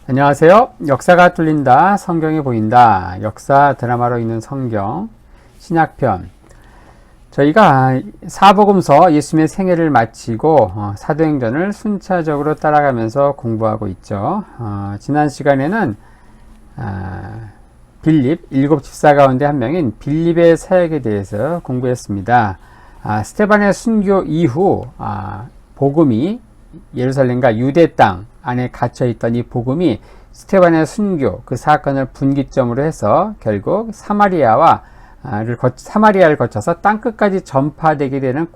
안녕하세요. 역사가 뚫린다. 성경이 보인다. 역사 드라마로 있는 성경 신약편. 저희가 사복음서 예수님의 생애를 마치고 사도행전을 순차적으로 따라가면서 공부하고 있죠. 지난 시간에는 빌립, 일곱 집사 가운데 한 명인 빌립의 사역에 대해서 공부했습니다. 스테반의 순교 이후 복음이 예루살렘과 유대 땅 안에 갇혀있던 이 복음이 스테반의 순교, 그 사건을 분기점으로 해서 결국 사마리아를 거쳐서 땅끝까지 전파되게 되는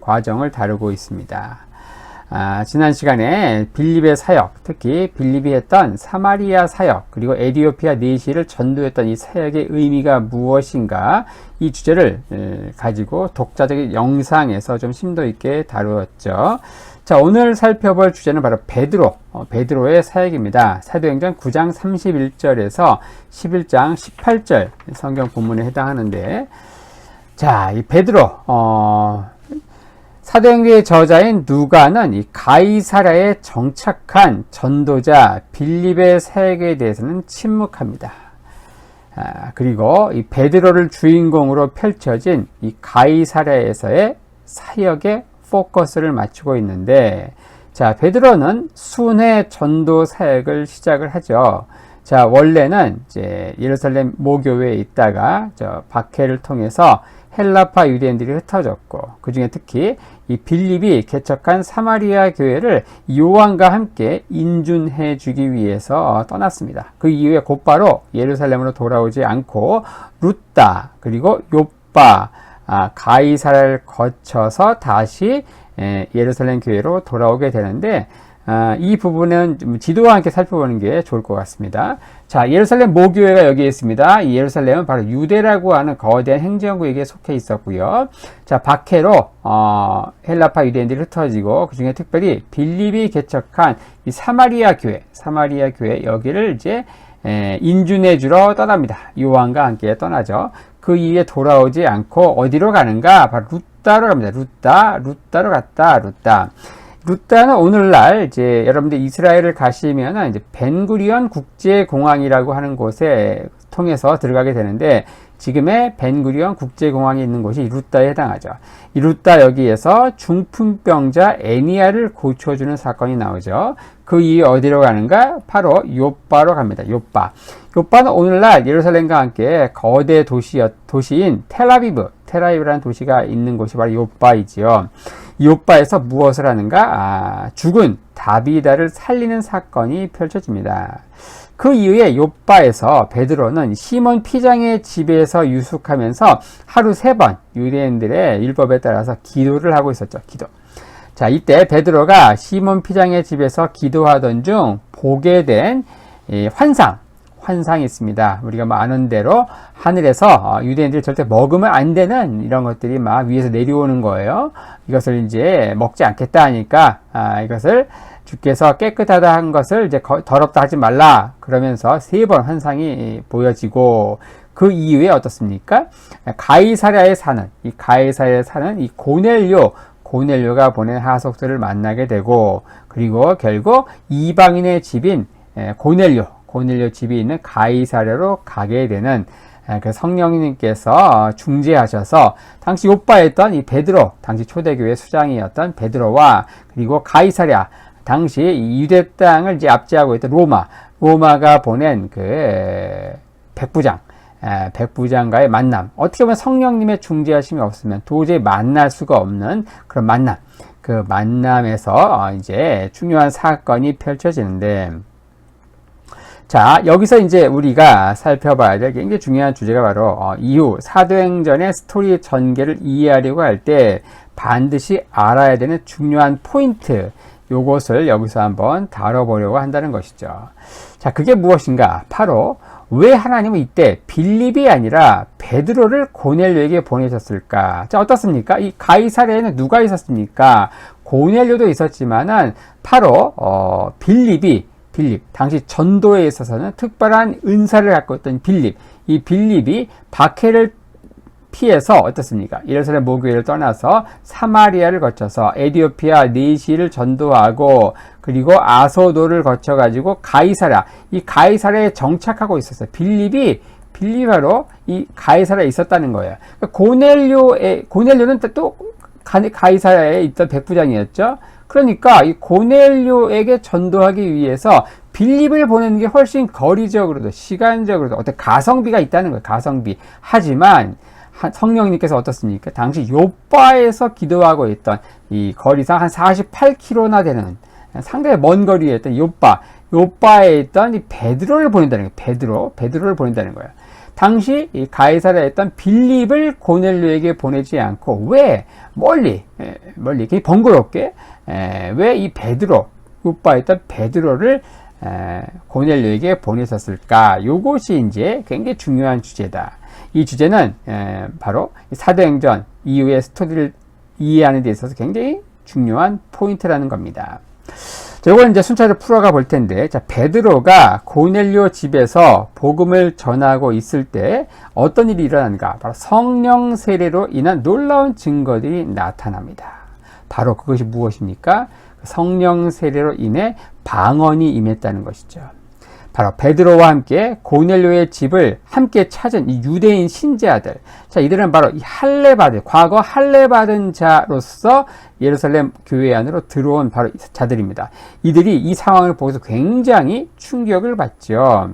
과정을 다루고 있습니다. 지난 시간에 빌립의 사역, 특히 빌립이 했던 사마리아 사역, 그리고 에디오피아 내시를 전도했던 이 사역의 의미가 무엇인가, 이 주제를 가지고 독자적인 영상에서 좀 심도 있게 다루었죠. 자, 오늘 살펴볼 주제는 바로 베드로의 사역입니다. 사도행전 9장 31절에서 11장 18절 성경 본문에 해당하는데, 자, 이 베드로, 사도행전의 저자인 누가는 이 가이사랴에 정착한 전도자 빌립의 사역에 대해서는 침묵합니다. 그리고 이 베드로를 주인공으로 펼쳐진 이 가이사랴에서의 사역에 포커스를 맞추고 있는데, 자, 베드로는 순회 전도 사역을 시작을 하죠. 자, 원래는 이제 예루살렘 모교회에 있다가 박해를 통해서 헬라파 유대인들이 흩어졌고, 그 중에 특히 이 빌립이 개척한 사마리아 교회를 요한과 함께 인준해 주기 위해서 떠났습니다. 그 이후에 곧바로 예루살렘으로 돌아오지 않고 루따 그리고 요빠, 가이사랴를 거쳐서 다시 예루살렘 교회로 돌아오게 되는데, 이 부분은 좀 지도와 함께 살펴보는 게 좋을 것 같습니다. 자, 예루살렘 모교회가 여기에 있습니다. 이 예루살렘은 바로 유대라고 하는 거대한 행정구역에 속해 있었고요. 자, 박해로 헬라파 유대인들이 흩어지고, 그 중에 특별히 빌립이 개척한 이 사마리아 교회 여기를 이제 인준해 주러 떠납니다. 요한과 함께 떠나죠. 그 이후에 돌아오지 않고 어디로 가는가? 바로 루따로 갑니다. 루따로 갔다. 루따는 오늘날 이제 여러분들 이스라엘을 가시면 이제 벤구리온 국제공항이라고 하는 곳에 통해서 들어가게 되는데, 지금의 벤구리온 국제공항이 있는 곳이 루따에 해당하죠. 이 루따 여기에서 중풍병자 애니아를 고쳐주는 사건이 나오죠. 그 이후 어디로 가는가? 바로 요빠로 갑니다. 요빠는 오늘날 예루살렘과 함께 거대 도시인 텔아비브라는 도시가 있는 곳이 바로 요빠이지요. 요빠에서 무엇을 하는가? 죽은 다비다를 살리는 사건이 펼쳐집니다. 그 이후에 요빠에서 베드로는 시몬 피장의 집에서 유숙하면서 하루 3번 유대인들의 율법에 따라서 기도를 하고 있었죠. 자, 이때 베드로가 시몬 피장의 집에서 기도하던 중 보게 된 환상이 있습니다. 우리가 아는 대로 하늘에서 유대인들이 절대 먹으면 안 되는 이런 것들이 막 위에서 내려오는 거예요. 이것을 이제 먹지 않겠다 하니까 이것을 주께서 깨끗하다 한 것을 이제 더럽다 하지 말라 그러면서 3번 환상이 보여지고, 그 이후에 어떻습니까? 가이사랴에 사는 이 고넬료가 보낸 하속들을 만나게 되고, 그리고 결국 이방인의 집인 고넬료 집이 있는 가이사랴로 가게 되는, 그 성령님께서 중재하셔서 당시 요빠였던 이 베드로, 당시 초대교회 수장이었던 베드로와, 그리고 가이사랴, 당시 유대 땅을 이제 압제하고 있던 로마가 보낸 그 백부장과의 만남, 어떻게 보면 성령님의 중재하심이 없으면 도저히 만날 수가 없는 그런 만남, 그 만남에서 이제 중요한 사건이 펼쳐지는데, 자, 여기서 이제 우리가 살펴봐야 될 굉장히 중요한 주제가 바로 이후 사도행전의 스토리 전개를 이해하려고 할 때 반드시 알아야 되는 중요한 포인트, 요것을 여기서 한번 다뤄보려고 한다는 것이죠. 자, 그게 무엇인가? 바로 왜 하나님은 이때 빌립이 아니라 베드로를 고넬료에게 보내셨을까? 자, 어떻습니까? 이 가이사랴에는 누가 있었습니까? 고넬료도 있었지만은 바로 빌립, 당시 전도에 있어서는 특별한 은사를 갖고 있던 빌립, 이 빌립이 박해를 피해서 어떻습니까? 예루살렘 모교회를 떠나서 사마리아를 거쳐서 에디오피아 네시를 전도하고 그리고 아소도를 거쳐가지고 가이사라, 이 가이사라에 정착하고 있었어요. 빌립이 바로 이 가이사라에 있었다는 거예요. 그러니까 고넬료는 또 가이사라에 있던 백부장이었죠. 그러니까 이 고넬료에게 전도하기 위해서 빌립을 보내는 게 훨씬 거리적으로도 시간적으로도 어떤 가성비가 있다는 거예요. 가성비. 하지만 성령님께서 어떻습니까? 당시 요빠에서 기도하고 있던 이 거리상 한 48km나 되는 상당히 먼 거리에 있던 요빠에 있던 이 베드로를 보낸다는 거예요. 베드로를 보낸다는 거예요. 당시 이 가이사라에 있던 빌립을 고넬료에게 보내지 않고 왜 멀리 이렇게 번거롭게 왜 이 요빠에 있던 베드로를 고넬료에게 보내셨을까? 요것이 이제 굉장히 중요한 주제다. 이 주제는 바로 사도행전 이후의 스토리를 이해하는 데 있어서 굉장히 중요한 포인트라는 겁니다. 자, 이걸 이제 순차적으로 풀어가 볼 텐데, 자, 베드로가 고넬료 집에서 복음을 전하고 있을 때 어떤 일이 일어나는가? 바로 성령 세례로 인한 놀라운 증거들이 나타납니다. 바로 그것이 무엇입니까? 성령 세례로 인해 방언이 임했다는 것이죠. 바로 베드로와 함께 고넬료의 집을 함께 찾은 이 유대인 신자들. 자, 이들은 바로 이 과거 할례받은 자로서 예루살렘 교회 안으로 들어온 바로 자들입니다. 이들이 이 상황을 보고서 굉장히 충격을 받죠.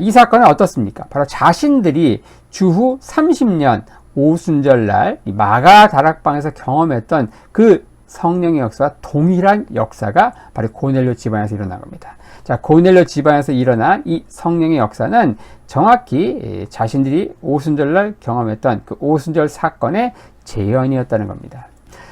이 사건은 어떻습니까? 바로 자신들이 주후 30년 오순절날 마가 다락방에서 경험했던 그 성령의 역사와 동일한 역사가 바로 고넬료 집안에서 일어난 겁니다. 자, 고넬료 집안에서 일어난 이 성령의 역사는 정확히 자신들이 오순절날 경험했던 그 오순절 사건의 재현이었다는 겁니다.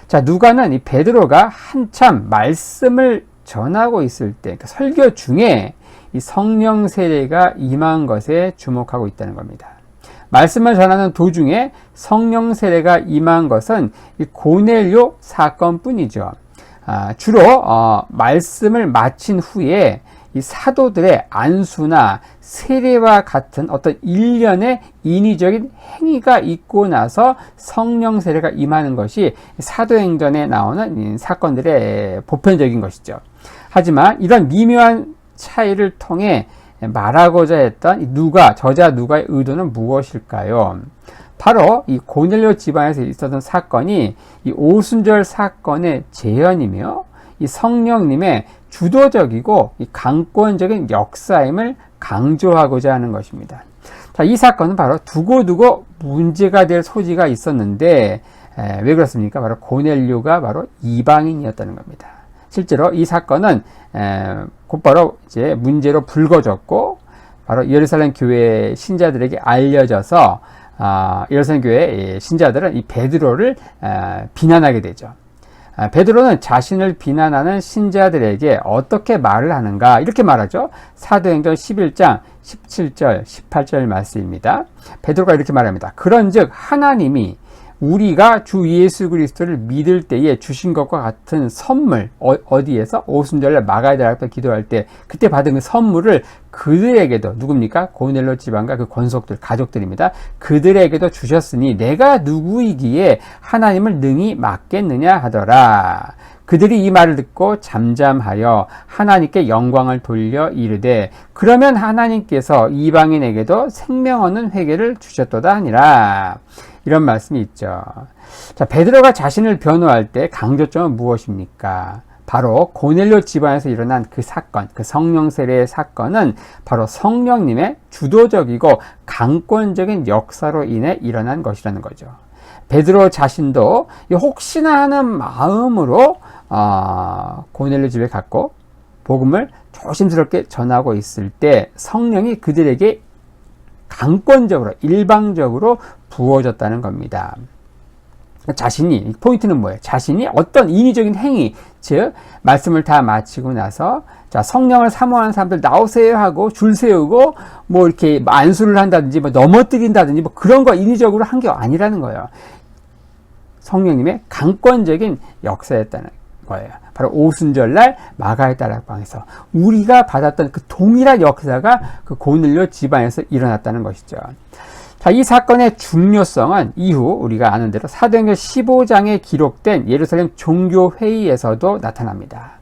자, 누가는 이 베드로가 한참 말씀을 전하고 있을 때, 그러니까 설교 중에 이 성령 세례가 임한 것에 주목하고 있다는 겁니다. 말씀을 전하는 도중에 성령 세례가 임한 것은 이 고넬료 사건뿐이죠. 주로 말씀을 마친 후에 이 사도들의 안수나 세례와 같은 어떤 일련의 인위적인 행위가 있고 나서 성령 세례가 임하는 것이 사도행전에 나오는 사건들의 보편적인 것이죠. 하지만 이런 미묘한 차이를 통해 말하고자 했던 저자 누가의 의도는 무엇일까요? 바로 이 고넬료 집안에서 있었던 사건이 이 오순절 사건의 재현이며 이 성령님의 주도적이고 이 강권적인 역사임을 강조하고자 하는 것입니다. 자, 이 사건은 바로 두고두고 문제가 될 소지가 있었는데 왜 그렇습니까? 바로 고넬료가 바로 이방인이었다는 겁니다. 실제로 이 사건은 곧바로 이제 문제로 불거졌고 바로 예루살렘 교회 신자들에게 알려져서 예루살렘 교회 신자들은 이 베드로를 비난하게 되죠. 베드로는 자신을 비난하는 신자들에게 어떻게 말을 하는가? 이렇게 말하죠. 사도행전 11장 17절, 18절 말씀입니다. 베드로가 이렇게 말합니다. 그런즉 하나님이 우리가 주 예수 그리스도를 믿을 때에 주신 것과 같은 선물, 어디에서? 오순절날 마가의 다락방 기도할 때 그때 받은 그 선물을 그들에게도, 누굽니까? 고넬료 집안과 그 권속들, 가족들입니다. 그들에게도 주셨으니 내가 누구이기에 하나님을 능히 막겠느냐 하더라. 그들이 이 말을 듣고 잠잠하여 하나님께 영광을 돌려 이르되 그러면 하나님께서 이방인에게도 생명 얻는 회개를 주셨도다 하니라. 이런 말씀이 있죠. 자, 베드로가 자신을 변호할 때 강조점은 무엇입니까? 바로 고넬료 집안에서 일어난 그 사건, 그 성령 세례의 사건은 바로 성령님의 주도적이고 강권적인 역사로 인해 일어난 것이라는 거죠. 베드로 자신도 혹시나 하는 마음으로 고넬료 집에 갔고 복음을 조심스럽게 전하고 있을 때 성령이 그들에게 강권적으로 일방적으로 부어졌다는 겁니다. 포인트는 뭐예요? 자신이 어떤 인위적인 행위, 즉 말씀을 다 마치고 나서 자, 성령을 사모하는 사람들 나오세요 하고 줄 세우고 뭐 이렇게 안수를 한다든지 뭐 넘어뜨린다든지 뭐 그런 거 인위적으로 한 게 아니라는 거예요. 성령님의 강권적인 역사였다는 거예요. 바로 오순절날 마가의 다락방에서 우리가 받았던 그 동일한 역사가 그 고넬료 집안에서 일어났다는 것이죠. 자, 이 사건의 중요성은 이후 우리가 아는 대로 사도행전 15장에 기록된 예루살렘 종교회의에서도 나타납니다.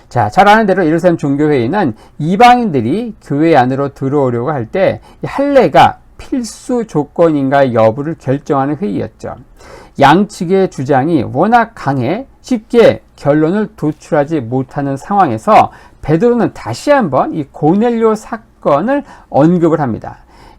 자, 잘 아는 대로 예루살렘 종교회의는 이방인들이 교회 안으로 들어오려고 할 때 할례가 필수 조건인가 여부를 결정하는 회의였죠. 양측의 주장이 워낙 강해 쉽게 결론을 도출하지 못하는 상황에서 베드로는 다시 한번 이 고넬료 사건을 언급을 합니다.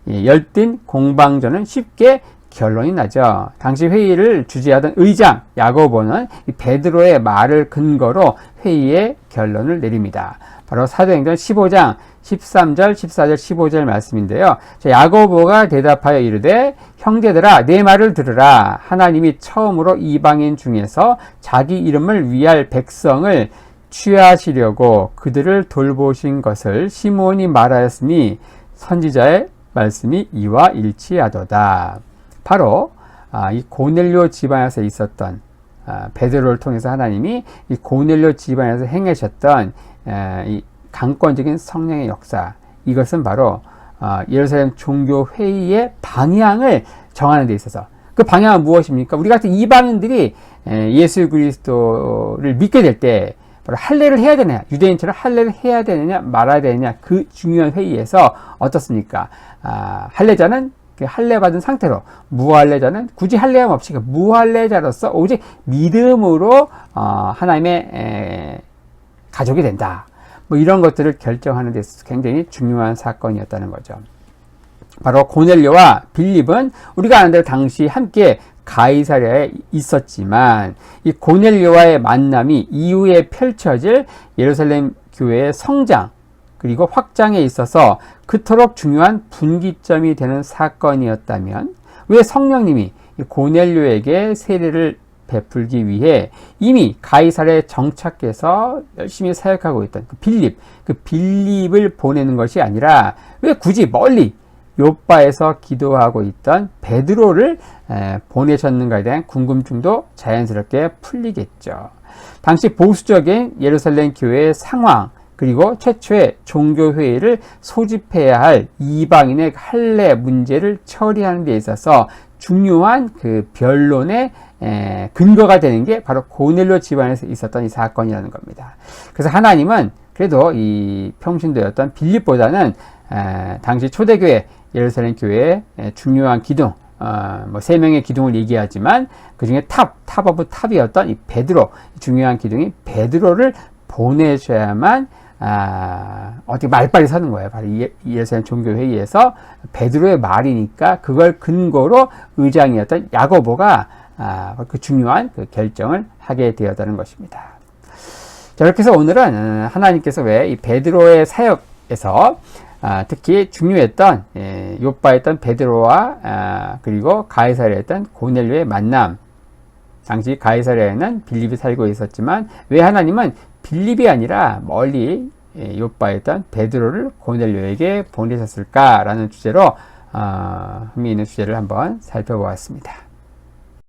열띤 공방전은 쉽게 결론이 나죠. 당시 회의를 주재하던 의장 야고보는 베드로의 말을 근거로 회의의 결론을 내립니다. 바로 사도행전 15장 13절, 14절, 15절 말씀인데요. 야고보가 대답하여 이르되 형제들아 내 말을 들으라. 하나님이 처음으로 이방인 중에서 자기 이름을 위할 백성을 취하시려고 그들을 돌보신 것을 시므온이 말하였으니 선지자의 말씀이 이와 일치하도다. 바로 이 고넬료 집안에서 있었던 베드로를 통해서 하나님이 이 고넬료 집안에서 행하셨던 이 강권적인 성령의 역사, 이것은 바로 예루살렘 종교회의의 방향을 정하는 데 있어서, 그 방향은 무엇입니까? 우리 같은 이방인들이 예수 그리스도를 믿게 될 때 바로 할례를 해야 되느냐, 유대인처럼 할례를 해야 되느냐 말아야 되느냐, 그 중요한 회의에서 어떻습니까? 할례자는 그 할례 받은 상태로, 무할례자는 굳이 할례함 없이 무할례자로서 오직 믿음으로 하나님의 가족이 된다. 뭐 이런 것들을 결정하는 데 있어서 굉장히 중요한 사건이었다는 거죠. 바로 고넬료와 빌립은 우리가 아는 대로 당시 함께 가이사랴에 있었지만 이 고넬료와의 만남이 이후에 펼쳐질 예루살렘 교회의 성장 그리고 확장에 있어서 그토록 중요한 분기점이 되는 사건이었다면 왜 성령님이 고넬료에게 세례를 베풀기 위해 이미 가이사랴에 정착해서 열심히 사역하고 있던 그 빌립을 보내는 것이 아니라 왜 굳이 멀리 요빠에서 기도하고 있던 베드로를 보내셨는가에 대한 궁금증도 자연스럽게 풀리겠죠. 당시 보수적인 예루살렘 교회의 상황, 그리고 최초의 종교회의를 소집해야 할 이방인의 할례 문제를 처리하는 데 있어서 중요한 그 변론의 근거가 되는 게 바로 고넬료 집안에서 있었던 이 사건이라는 겁니다. 그래서 하나님은 그래도 이 평신도였던 빌립보다는 당시 초대교회 예루살렘 교회의 중요한 기둥, 뭐 3명의 기둥을 얘기하지만 그 중에 탑 오브 탑이었던 이 베드로, 중요한 기둥이 베드로를 보내셔야만 어떻게 말빨이 서는 거예요. 바로 예루살렘 종교회의에서 베드로의 말이니까 그걸 근거로 의장이었던 야고보가 그 중요한 그 결정을 하게 되었다는 것입니다. 자, 이렇게 해서 오늘은 하나님께서 왜 이 베드로의 사역에서 특히 중요했던 요빠였던 베드로와 그리고 가이사랴에 있던 고넬료의 만남, 당시 가이사랴에는 빌립이 살고 있었지만 왜 하나님은 빌립이 아니라 멀리 요빠에 있던 베드로를 고넬료에게 보내셨을까라는 주제로 흥미있는 주제를 한번 살펴보았습니다.